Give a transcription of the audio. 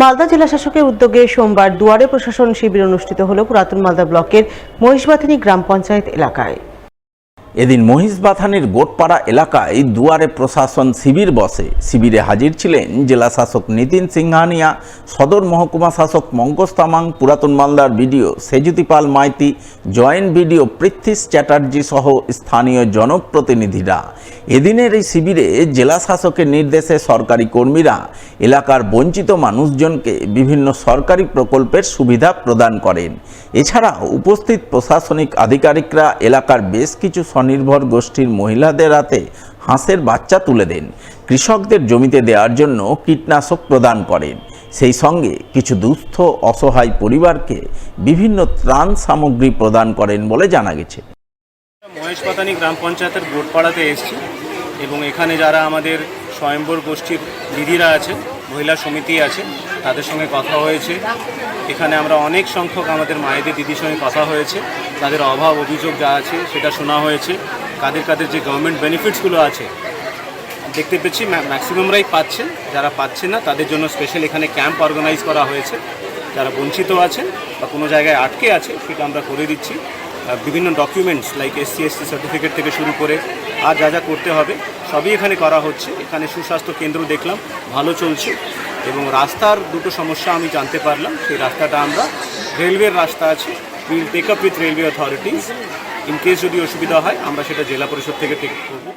মালদা জেলা শাসকের উদ্যোগে সোমবার দুয়ারে প্রশাসন শিবির অনুষ্ঠিত হল পুরাতন মালদা ব্লকের মহিষবাথানি গ্রাম পঞ্চায়েত এলাকায়। এদিন মহিষবাথানির গোটপাড়া এলাকায় দুয়ারে প্রশাসন শিবির বসে। শিবিরে হাজির ছিলেন জেলা শাসক নিতিন সিংহানিয়া, সদর মহকুমা শাসক মঙ্গস তামাং, পুরাতন মালদার বিডিও সেজুতি পাল মাইতি, জয়েন্ট বিডিও পৃথ্বীশ চ্যাটার্জি সহ স্থানীয় জনপ্রতিনিধিরা। এদিনের এই শিবিরে জেলা শাসকের নির্দেশে সরকারি কর্মীরা এলাকার বঞ্চিত মানুষজনকে বিভিন্ন সরকারি প্রকল্পের সুবিধা প্রদান করেন। এছাড়া উপস্থিত প্রশাসনিক আধিকারিকরা এলাকার বেশ কিছু স্বনির্ভর গোষ্ঠীর মহিলাদের হাতে হাঁসের বাচ্চা তুলে দেন, কৃষকদের জমিতে দেওয়ার জন্য কীটনাশক প্রদান করেন। সেই সঙ্গে কিছু দুস্থ অসহায় পরিবারকে বিভিন্ন ত্রাণ সামগ্রী প্রদান করেন বলে জানা গেছে। মহেশপাতানি গ্রাম পঞ্চায়েতের গোটপাড়াতে এসেছি এবং এখানে যারা আমাদের স্বয়ম্বর গোষ্ঠীর দিদিরা আছে, মহিলা সমিতি আছে, তাদের সঙ্গে কথা হয়েছে। এখানে আমরা অনেক সংখ্যক আমাদের মায়েদের দিদির সঙ্গে কথা হয়েছে, তাদের অভাব অভিযোগ যা আছে সেটা শোনা হয়েছে। কাদের যে গভর্নমেন্ট বেনিফিটসগুলো আছে দেখতে পেয়েছি ম্যাক্সিমামরাই পাচ্ছেন, যারা পাচ্ছেন না তাদের জন্য স্পেশাল এখানে ক্যাম্প অর্গানাইজ করা হয়েছে। যারা বঞ্চিত আছেন বা কোনো জায়গায় আটকে আছে সেটা আমরা করে দিচ্ছি। বিভিন্ন ডকুমেন্টস লাইক SC/ST সার্টিফিকেট থেকে শুরু করে আর যা করতে হবে সবই এখানে করা হচ্ছে। এখানে সুস্বাস্থ্য কেন্দ্র দেখলাম ভালো চলছে এবং রাস্তার দুটো সমস্যা আমি জানতে পারলাম। সেই রাস্তাটা আমরা রেলওয়ের রাস্তা আছে, will take up with railway authorities. In case যদি অসুবিধা হয় আমরা সেটা জেলা পরিষদ থেকে টেক করব।